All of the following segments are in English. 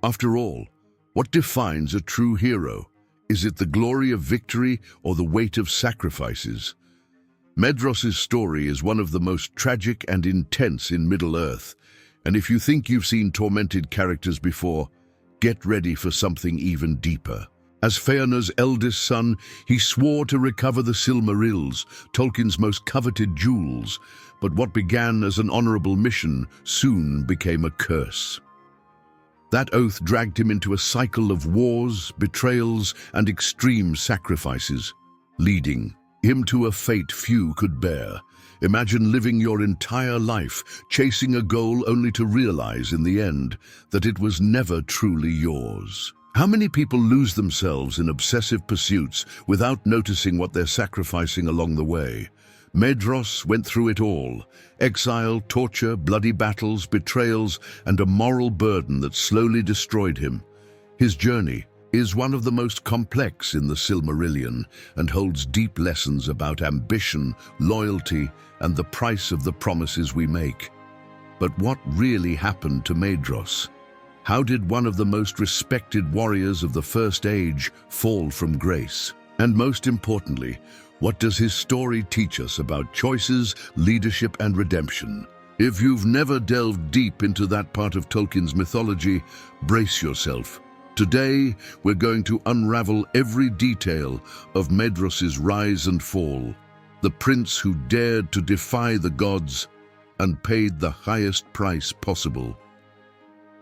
After all, what defines a true hero? Is it the glory of victory or the weight of sacrifices? Maedhros' story is one of the most tragic and intense in Middle-earth, and if you think you've seen tormented characters before, get ready for something even deeper. As Fëanor's eldest son, he swore to recover the Silmarils, Tolkien's most coveted jewels, but what began as an honorable mission soon became a curse. That oath dragged him into a cycle of wars, betrayals, and extreme sacrifices, leading him to a fate few could bear. Imagine living your entire life chasing a goal only to realize in the end that it was never truly yours. How many people lose themselves in obsessive pursuits without noticing what they're sacrificing along the way? Maedhros went through it all: exile, torture, bloody battles, betrayals, and a moral burden that slowly destroyed him. His journey is one of the most complex in the Silmarillion and holds deep lessons about ambition, loyalty, and the price of the promises we make. But what really happened to Maedhros? How did one of the most respected warriors of the First Age fall from grace? And most importantly, what does his story teach us about choices, leadership, and redemption? If you've never delved deep into that part of Tolkien's mythology, brace yourself. Today, we're going to unravel every detail of Maedhros' rise and fall, the prince who dared to defy the gods and paid the highest price possible.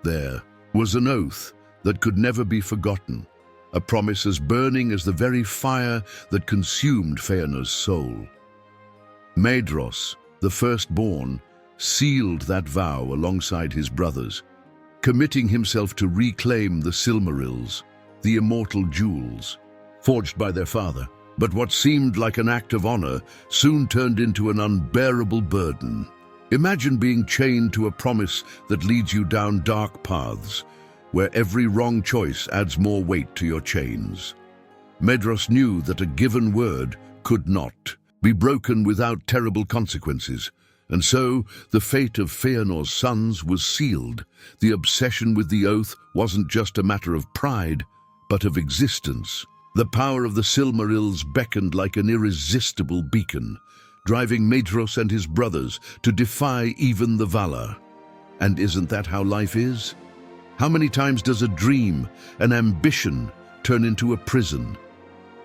There was an oath that could never be forgotten, a promise as burning as the very fire that consumed Fëanor's soul. Maedhros, the firstborn, sealed that vow alongside his brothers, committing himself to reclaim the Silmarils, the immortal jewels, forged by their father. But what seemed like an act of honor soon turned into an unbearable burden. Imagine being chained to a promise that leads you down dark paths, where every wrong choice adds more weight to your chains. Maedhros knew that a given word could not be broken without terrible consequences, and so the fate of Fëanor's sons was sealed. The obsession with the oath wasn't just a matter of pride, but of existence. The power of the Silmarils beckoned like an irresistible beacon, driving Maedhros and his brothers to defy even the Valar. And isn't that how life is? How many times does a dream, an ambition, turn into a prison?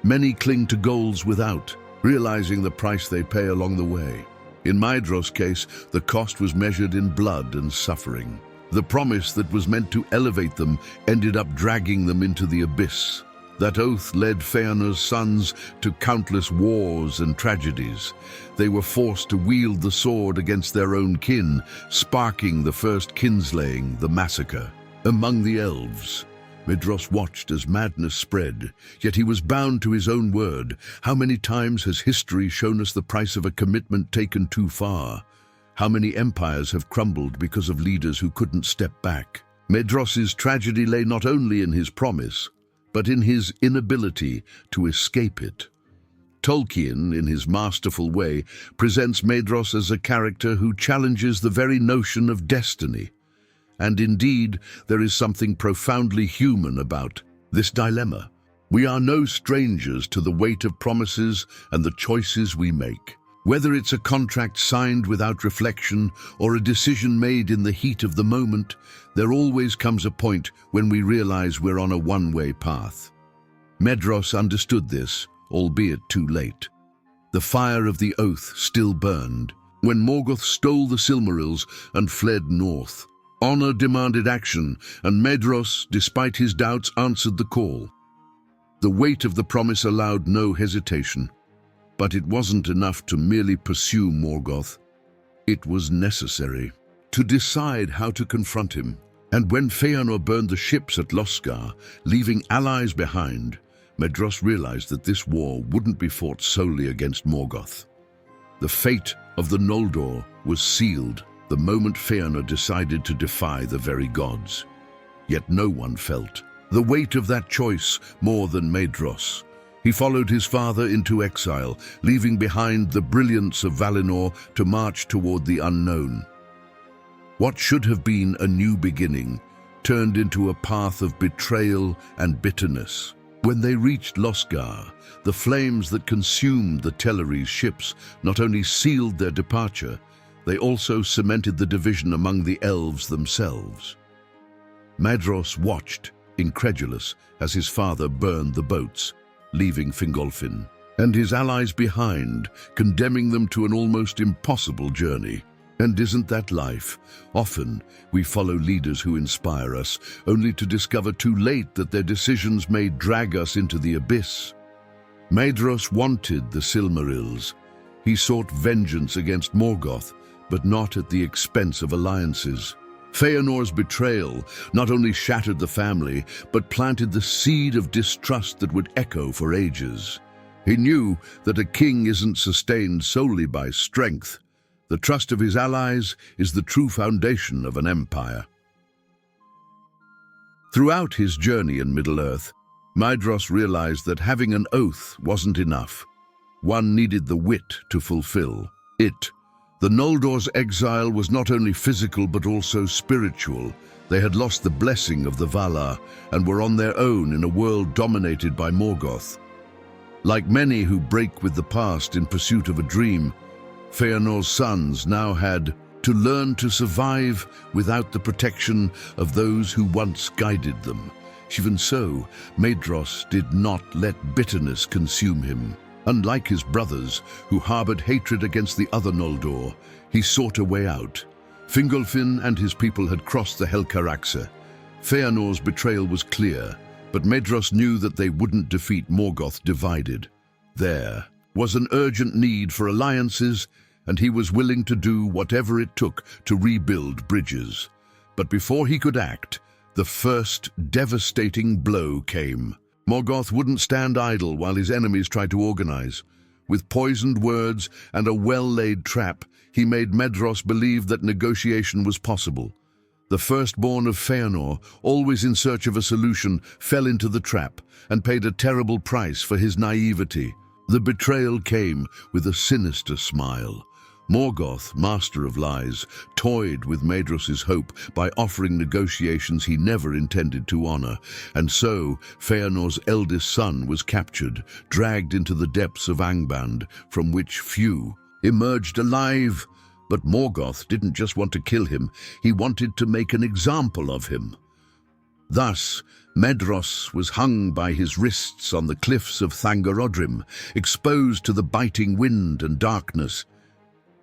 Many cling to goals without realizing the price they pay along the way. In Maedhros' case, the cost was measured in blood and suffering. The promise that was meant to elevate them ended up dragging them into the abyss. That oath led Fëanor's sons to countless wars and tragedies. They were forced to wield the sword against their own kin, sparking the first Kinslaying, the massacre. Among the elves, Maedhros watched as madness spread, yet he was bound to his own word. How many times has history shown us the price of a commitment taken too far? How many empires have crumbled because of leaders who couldn't step back? Maedhros' tragedy lay not only in his promise, but in his inability to escape it. Tolkien, in his masterful way, presents Maedhros as a character who challenges the very notion of destiny. And indeed, there is something profoundly human about this dilemma. We are no strangers to the weight of promises and the choices we make. Whether it's a contract signed without reflection or a decision made in the heat of the moment, there always comes a point when we realize we're on a one-way path. Maedhros understood this, albeit too late. The fire of the oath still burned. When Morgoth stole the Silmarils and fled north, honor demanded action, and Maedhros, despite his doubts, answered the call. The weight of the promise allowed no hesitation. But it wasn't enough to merely pursue Morgoth. It was necessary to decide how to confront him. And when Fëanor burned the ships at Loscar, leaving allies behind, Maedhros realized that this war wouldn't be fought solely against Morgoth. The fate of the Noldor was sealed the moment Fëanor decided to defy the very gods. Yet no one felt the weight of that choice more than Maedhros. He followed his father into exile, leaving behind the brilliance of Valinor to march toward the unknown. What should have been a new beginning turned into a path of betrayal and bitterness. When they reached Losgar, the flames that consumed the Tellerese ships not only sealed their departure, they also cemented the division among the elves themselves. Maedhros watched, incredulous, as his father burned the boats, leaving Fingolfin and his allies behind, condemning them to an almost impossible journey. And isn't that life? Often, we follow leaders who inspire us, only to discover too late that their decisions may drag us into the abyss. Maedhros wanted the Silmarils. He sought vengeance against Morgoth, but not at the expense of alliances. Fëanor's betrayal not only shattered the family, but planted the seed of distrust that would echo for ages. He knew that a king isn't sustained solely by strength. The trust of his allies is the true foundation of an empire. Throughout his journey in Middle-earth, Maedhros realized that having an oath wasn't enough. One needed the wit to fulfill it. The Noldor's exile was not only physical but also spiritual. They had lost the blessing of the Valar and were on their own in a world dominated by Morgoth. Like many who break with the past in pursuit of a dream, Fëanor's sons now had to learn to survive without the protection of those who once guided them. Even so, Maedhros did not let bitterness consume him. Unlike his brothers, who harbored hatred against the other Noldor, he sought a way out. Fingolfin and his people had crossed the Helcaraxe. Fëanor's betrayal was clear, but Maedhros knew that they wouldn't defeat Morgoth divided. There was an urgent need for alliances, and he was willing to do whatever it took to rebuild bridges. But before he could act, the first devastating blow came. Morgoth wouldn't stand idle while his enemies tried to organize. With poisoned words and a well-laid trap, he made Maedhros believe that negotiation was possible. The firstborn of Fëanor, always in search of a solution, fell into the trap and paid a terrible price for his naivety. The betrayal came with a sinister smile. Morgoth, master of lies, toyed with Maedhros's hope by offering negotiations he never intended to honor, and so Fëanor's eldest son was captured, dragged into the depths of Angband, from which few emerged alive. But Morgoth didn't just want to kill him, he wanted to make an example of him. Thus, Maedhros was hung by his wrists on the cliffs of Thangorodrim, exposed to the biting wind and darkness.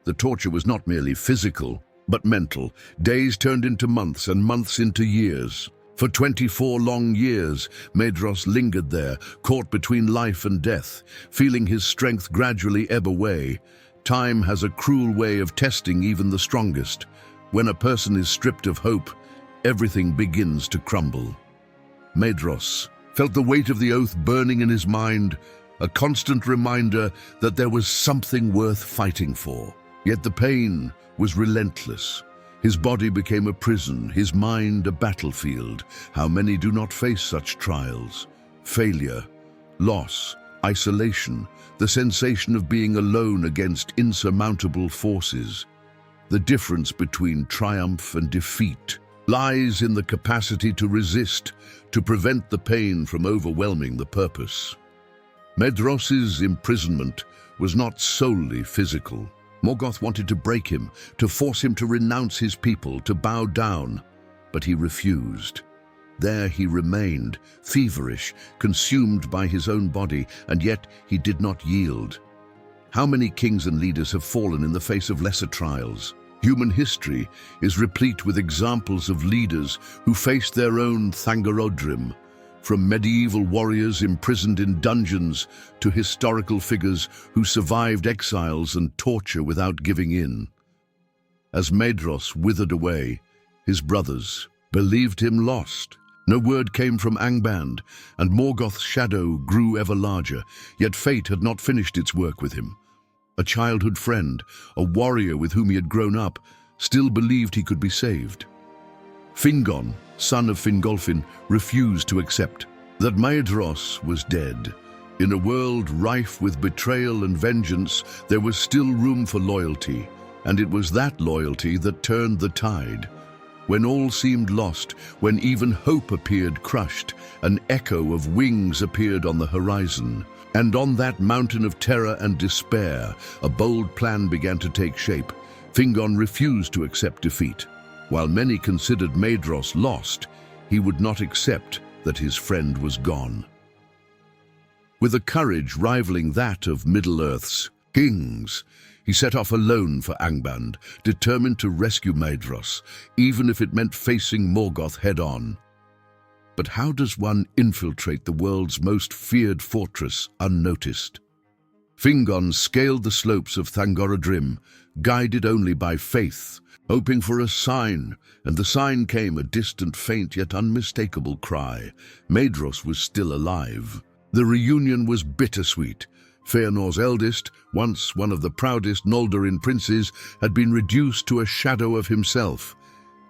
The torture was not merely physical, but mental. Days turned into months and months into years. For 24 long years, Maedhros lingered there, caught between life and death, feeling his strength gradually ebb away. Time has a cruel way of testing even the strongest. When a person is stripped of hope, everything begins to crumble. Maedhros felt the weight of the oath burning in his mind, a constant reminder that there was something worth fighting for. Yet the pain was relentless. His body became a prison, his mind a battlefield. How many do not face such trials? Failure, loss, isolation, the sensation of being alone against insurmountable forces. The difference between triumph and defeat lies in the capacity to resist, to prevent the pain from overwhelming the purpose. Maedhros's imprisonment was not solely physical. Morgoth wanted to break him, to force him to renounce his people, to bow down, but he refused. There he remained, feverish, consumed by his own body, and yet he did not yield. How many kings and leaders have fallen in the face of lesser trials? Human history is replete with examples of leaders who faced their own Thangorodrim, from medieval warriors imprisoned in dungeons to historical figures who survived exiles and torture without giving in. As Maedhros withered away, his brothers believed him lost. No word came from Angband, and Morgoth's shadow grew ever larger, yet fate had not finished its work with him. A childhood friend, a warrior with whom he had grown up, still believed he could be saved. Fingon, son of Fingolfin, refused to accept that Maedhros was dead. In a world rife with betrayal and vengeance, there was still room for loyalty, and it was that loyalty that turned the tide. When all seemed lost, when even hope appeared crushed, an echo of wings appeared on the horizon. And on that mountain of terror and despair, a bold plan began to take shape. Fingon refused to accept defeat. While many considered Maedhros lost, he would not accept that his friend was gone. With a courage rivaling that of Middle-earth's kings, he set off alone for Angband, determined to rescue Maedhros, even if it meant facing Morgoth head-on. But how does one infiltrate the world's most feared fortress unnoticed? Fingon scaled the slopes of Thangorodrim, guided only by faith, hoping for a sign, and the sign came, a distant, faint yet unmistakable cry. Maedhros was still alive. The reunion was bittersweet. Fëanor's eldest, once one of the proudest Noldorin princes, had been reduced to a shadow of himself.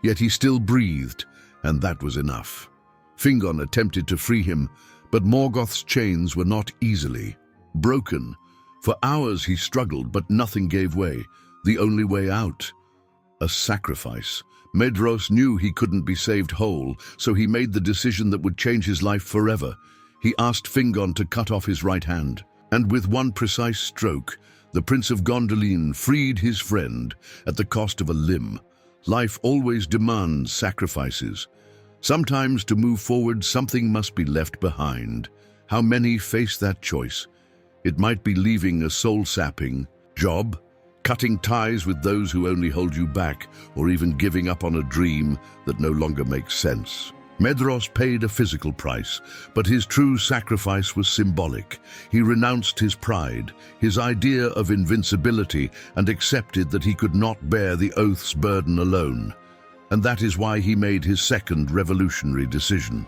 Yet he still breathed, and that was enough. Fingon attempted to free him, but Morgoth's chains were not easily broken. For hours he struggled, but nothing gave way. The only way out: a sacrifice. Maedhros knew he couldn't be saved whole, so he made the decision that would change his life forever. He asked Fingon to cut off his right hand, and with one precise stroke, the Prince of Gondolin freed his friend at the cost of a limb. Life always demands sacrifices. Sometimes to move forward, something must be left behind. How many face that choice? It might be leaving a soul-sapping job, cutting ties with those who only hold you back, or even giving up on a dream that no longer makes sense. Maedhros paid a physical price, but his true sacrifice was symbolic. He renounced his pride, his idea of invincibility, and accepted that he could not bear the oath's burden alone. And that is why he made his second revolutionary decision.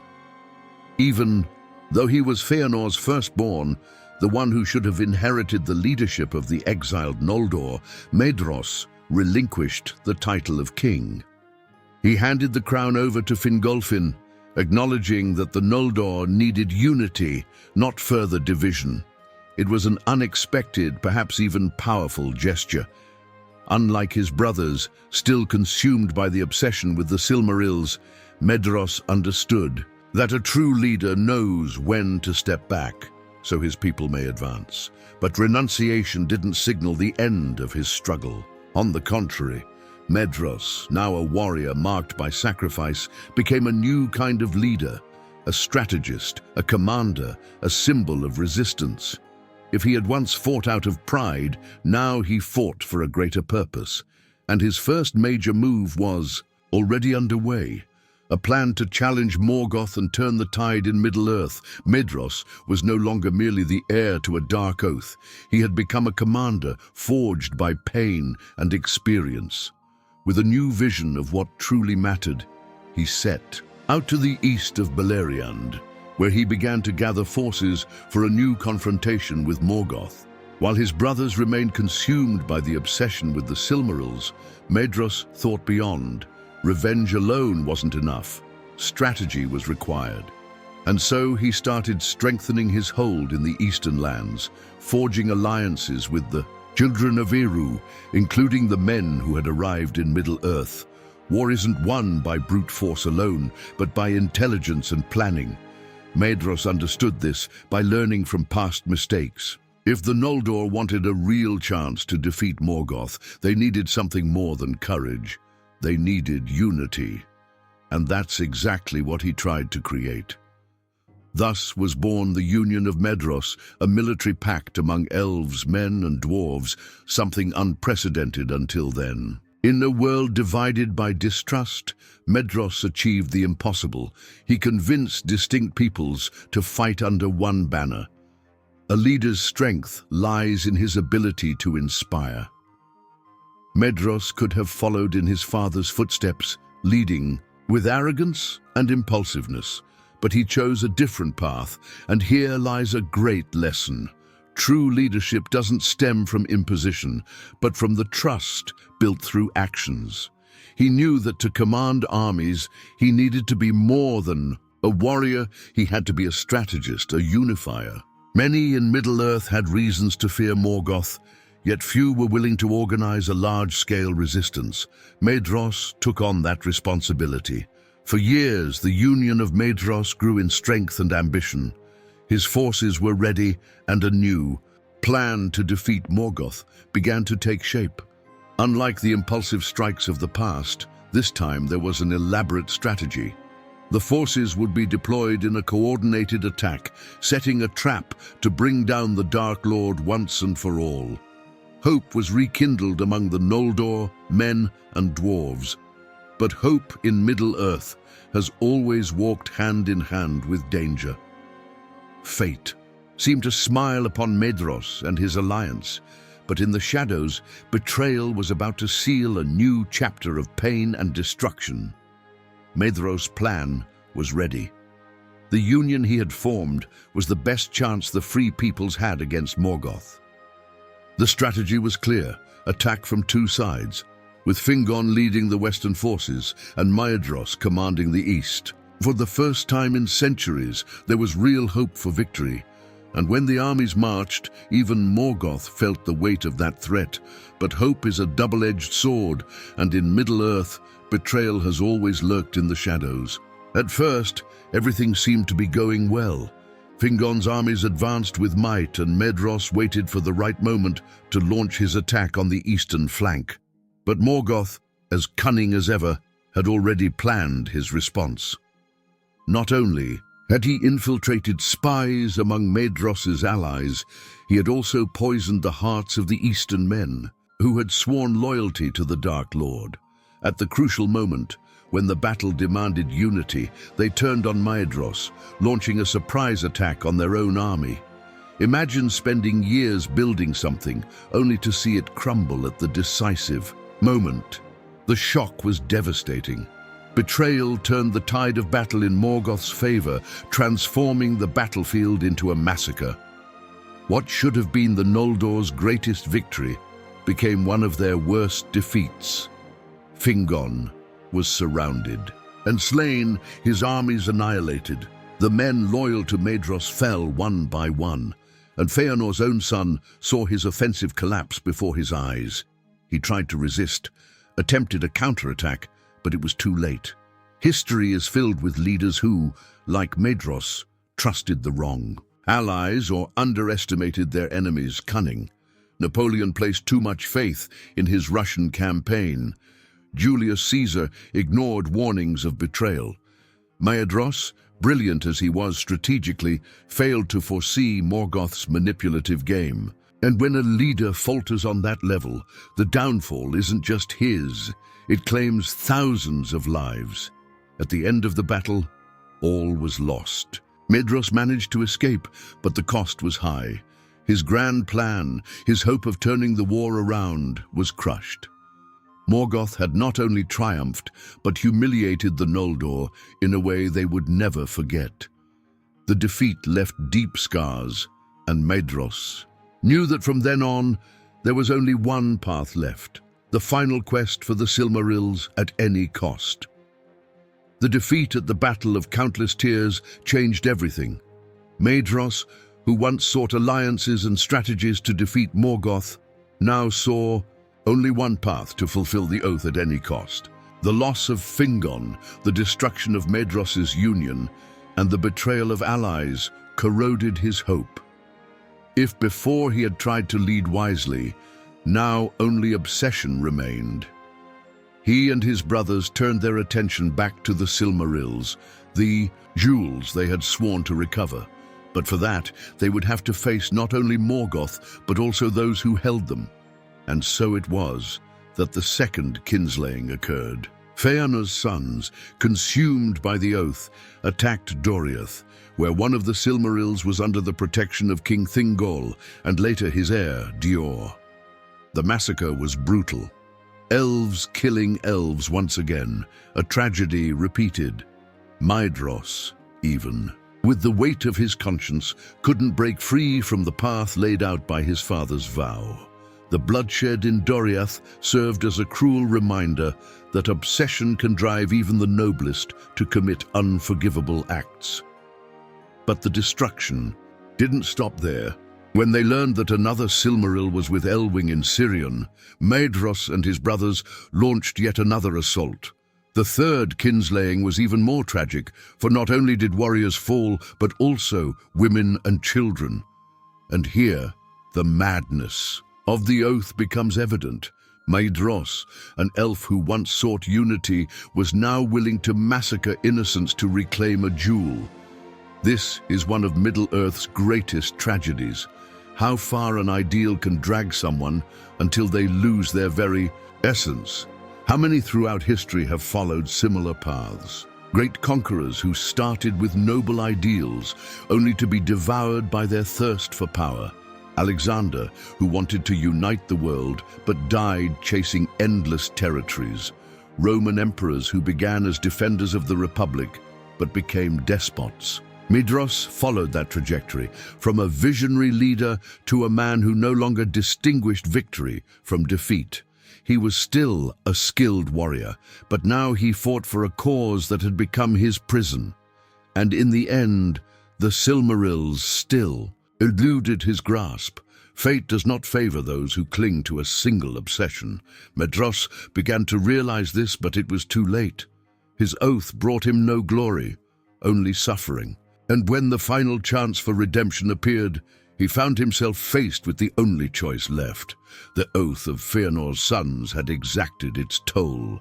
Even though he was Fëanor's firstborn, the one who should have inherited the leadership of the exiled Noldor, Maedhros relinquished the title of king. He handed the crown over to Fingolfin, acknowledging that the Noldor needed unity, not further division. It was an unexpected, perhaps even powerful gesture. Unlike his brothers, still consumed by the obsession with the Silmarils, Maedhros understood that a true leader knows when to step back, so his people may advance. But renunciation didn't signal the end of his struggle. On the contrary, Maedhros, now a warrior marked by sacrifice, became a new kind of leader, a strategist, a commander, a symbol of resistance. If he had once fought out of pride, now he fought for a greater purpose. And his first major move was already underway. A plan to challenge Morgoth and turn the tide in Middle-earth. Maedhros was no longer merely the heir to a dark oath. He had become a commander, forged by pain and experience. With a new vision of what truly mattered, he set out to the east of Beleriand, where he began to gather forces for a new confrontation with Morgoth. While his brothers remained consumed by the obsession with the Silmarils, Maedhros thought beyond. Revenge alone wasn't enough. Strategy was required. And so he started strengthening his hold in the eastern lands, forging alliances with the children of Eru, including the men who had arrived in Middle-earth. War isn't won by brute force alone, but by intelligence and planning. Maedhros understood this by learning from past mistakes. If the Noldor wanted a real chance to defeat Morgoth, they needed something more than courage. They needed unity. And that's exactly what he tried to create. Thus was born the Union of Maedhros, a military pact among elves, men, and dwarves, something unprecedented until then. In a world divided by distrust, Maedhros achieved the impossible. He convinced distinct peoples to fight under one banner. A leader's strength lies in his ability to inspire. Maedhros could have followed in his father's footsteps, leading with arrogance and impulsiveness, but he chose a different path, and here lies a great lesson. True leadership doesn't stem from imposition, but from the trust built through actions. He knew that to command armies, he needed to be more than a warrior. He had to be a strategist, a unifier. Many in Middle-earth had reasons to fear Morgoth, Yet few were willing to organize a large-scale resistance. Maedhros took on that responsibility. For years, the Union of Maedhros grew in strength and ambition. His forces were ready, and a new plan to defeat Morgoth began to take shape. Unlike the impulsive strikes of the past, this time there was an elaborate strategy. The forces would be deployed in a coordinated attack, setting a trap to bring down the Dark Lord once and for all. Hope was rekindled among the Noldor, men and dwarves. But hope in Middle-earth has always walked hand in hand with danger. Fate seemed to smile upon Maedhros and his alliance, but in the shadows, betrayal was about to seal a new chapter of pain and destruction. Maedhros' plan was ready. The union he had formed was the best chance the Free Peoples had against Morgoth. The strategy was clear: attack from two sides, with Fingon leading the western forces and Maedhros commanding the east. For the first time in centuries, there was real hope for victory. And when the armies marched, even Morgoth felt the weight of that threat. But hope is a double-edged sword, and in Middle-earth, betrayal has always lurked in the shadows. At first, everything seemed to be going well. Fingon's armies advanced with might, and Maedhros waited for the right moment to launch his attack on the eastern flank. But Morgoth, as cunning as ever, had already planned his response. Not only had he infiltrated spies among Maedhros' allies, he had also poisoned the hearts of the eastern men, who had sworn loyalty to the Dark Lord. At the crucial moment, when the battle demanded unity, they turned on Maedhros, launching a surprise attack on their own army. Imagine spending years building something, only to see it crumble at the decisive moment. The shock was devastating. Betrayal turned the tide of battle in Morgoth's favor, transforming the battlefield into a massacre. What should have been the Noldor's greatest victory became one of their worst defeats. Fingon was surrounded and slain, his armies annihilated. The men loyal to Maedhros fell one by one, and Fëanor's own son saw his offensive collapse before his eyes. He tried to resist, attempted a counterattack, but it was too late. History is filled with leaders who, like Maedhros, trusted the wrong allies or underestimated their enemies' cunning. Napoleon placed too much faith in his Russian campaign. Julius Caesar ignored warnings of betrayal. Maedhros, brilliant as he was strategically, failed to foresee Morgoth's manipulative game. And when a leader falters on that level, the downfall isn't just his. It claims thousands of lives. At the end of the battle, all was lost. Maedhros managed to escape, but the cost was high. His grand plan, his hope of turning the war around, was crushed. Morgoth had not only triumphed, but humiliated the Noldor in a way they would never forget. The defeat left deep scars, and Maedhros knew that from then on, there was only one path left: the final quest for the Silmarils at any cost. The defeat at the Battle of Countless Tears changed everything. Maedhros, who once sought alliances and strategies to defeat Morgoth, now saw only one path to fulfill the oath at any cost. The loss of Fingon, the destruction of Maedhros' union, and the betrayal of allies corroded his hope. If before he had tried to lead wisely, now only obsession remained. He and his brothers turned their attention back to the Silmarils, the jewels they had sworn to recover. But for that, they would have to face not only Morgoth, but also those who held them. And so it was that the second Kinslaying occurred. Fëanor's sons, consumed by the oath, attacked Doriath, where one of the Silmarils was under the protection of King Thingol and later his heir, Dior. The massacre was brutal. Elves killing elves once again, a tragedy repeated. Maedhros, even, with the weight of his conscience, couldn't break free from the path laid out by his father's vow. The bloodshed in Doriath served as a cruel reminder that obsession can drive even the noblest to commit unforgivable acts. But the destruction didn't stop there. When they learned that another Silmaril was with Elwing in Sirion, Maedhros and his brothers launched yet another assault. The third Kinslaying was even more tragic, for not only did warriors fall, but also women and children. And here, the madness of the oath becomes evident. Maedhros, an elf who once sought unity, was now willing to massacre innocents to reclaim a jewel. This is one of Middle-earth's greatest tragedies. How far an ideal can drag someone until they lose their very essence. How many throughout history have followed similar paths? Great conquerors who started with noble ideals, only to be devoured by their thirst for power. Alexander, who wanted to unite the world, but died chasing endless territories. Roman emperors who began as defenders of the Republic, but became despots. Maedhros followed that trajectory, from a visionary leader to a man who no longer distinguished victory from defeat. He was still a skilled warrior, but now he fought for a cause that had become his prison. And in the end, the Silmarils still eluded his grasp. Fate does not favor those who cling to a single obsession. Maedhros began to realize this, but it was too late. His oath brought him no glory, only suffering. And when the final chance for redemption appeared, he found himself faced with the only choice left. The oath of Fëanor's sons had exacted its toll.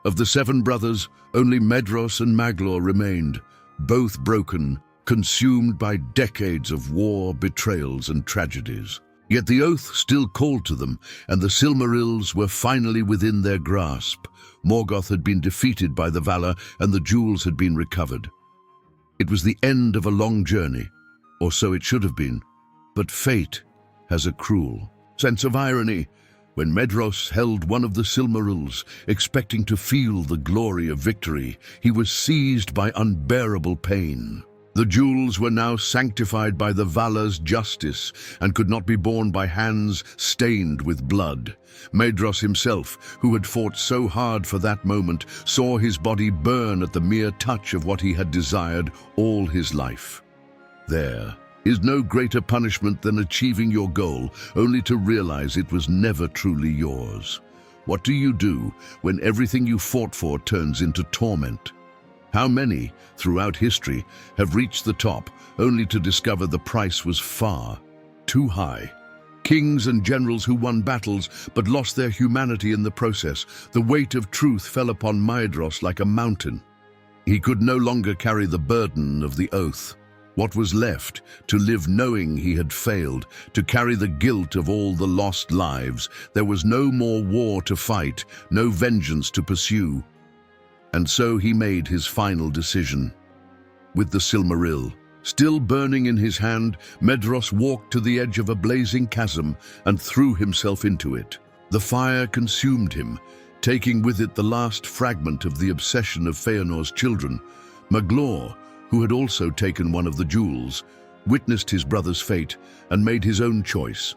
Of the 7 brothers, only Maedhros and Maglor remained, both broken, consumed by decades of war, betrayals, and tragedies. Yet the oath still called to them, and the Silmarils were finally within their grasp. Morgoth had been defeated by the Valar, and the jewels had been recovered. It was the end of a long journey, or so it should have been. But fate has a cruel sense of irony. When Maedhros held one of the Silmarils, expecting to feel the glory of victory, he was seized by unbearable pain. The jewels were now sanctified by the Valar's justice and could not be borne by hands stained with blood. Maedhros himself, who had fought so hard for that moment, saw his body burn at the mere touch of what he had desired all his life. There is no greater punishment than achieving your goal, only to realize it was never truly yours. What do you do when everything you fought for turns into torment? How many, throughout history, have reached the top only to discover the price was far too high? Kings and generals who won battles but lost their humanity in the process. The weight of truth fell upon Maedhros like a mountain. He could no longer carry the burden of the oath. What was left? To live knowing he had failed, to carry the guilt of all the lost lives. There was no more war to fight, no vengeance to pursue. And so he made his final decision. With the Silmaril still burning in his hand, Maedhros walked to the edge of a blazing chasm and threw himself into it. The fire consumed him, taking with it the last fragment of the obsession of Fëanor's children. Maglor, who had also taken one of the jewels, witnessed his brother's fate and made his own choice.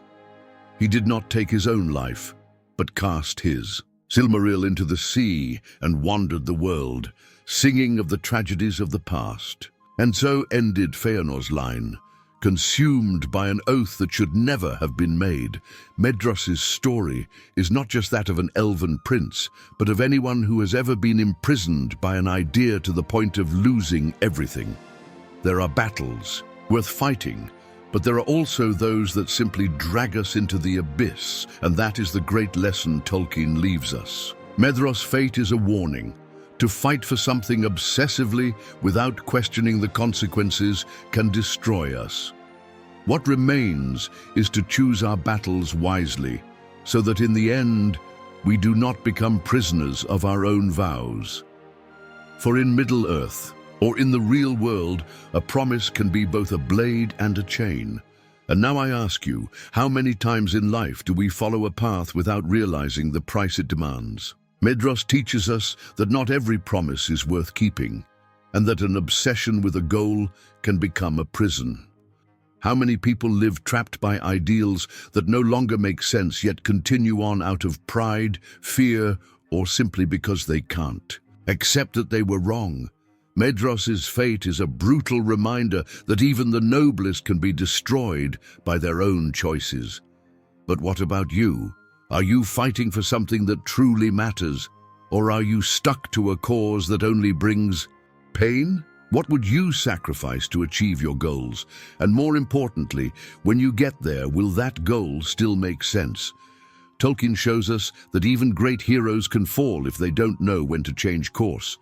He did not take his own life, but cast his Silmaril into the sea and wandered the world, singing of the tragedies of the past. And so ended Fëanor's line, consumed by an oath that should never have been made. Maedhros's story is not just that of an elven prince, but of anyone who has ever been imprisoned by an idea to the point of losing everything. There are battles worth fighting, but there are also those that simply drag us into the abyss, and that is the great lesson Tolkien leaves us. Maedhros' fate is a warning. To fight for something obsessively without questioning the consequences can destroy us. What remains is to choose our battles wisely, so that in the end, we do not become prisoners of our own vows. For in Middle-earth, or in the real world, a promise can be both a blade and a chain. And now I ask you, how many times in life do we follow a path without realizing the price it demands? Maedhros teaches us that not every promise is worth keeping, and that an obsession with a goal can become a prison. How many people live trapped by ideals that no longer make sense yet continue on out of pride, fear, or simply because they can't accept that they were wrong? Maedhros's fate is a brutal reminder that even the noblest can be destroyed by their own choices. But what about you? Are you fighting for something that truly matters? Or are you stuck to a cause that only brings pain? What would you sacrifice to achieve your goals? And more importantly, when you get there, will that goal still make sense? Tolkien shows us that even great heroes can fall if they don't know when to change course.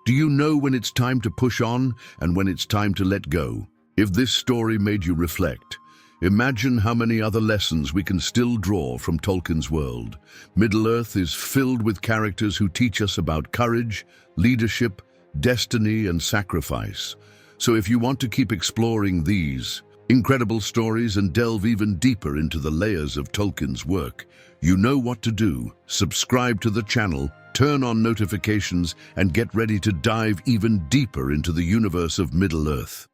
Do you know when it's time to push on and when it's time to let go? If this story made you reflect, imagine how many other lessons we can still draw from Tolkien's world. Middle-earth is filled with characters who teach us about courage, leadership, destiny, and sacrifice. So if you want to keep exploring these incredible stories and delve even deeper into the layers of Tolkien's work, you know what to do. Subscribe to the channel, turn on notifications, and get ready to dive even deeper into the universe of Middle-earth.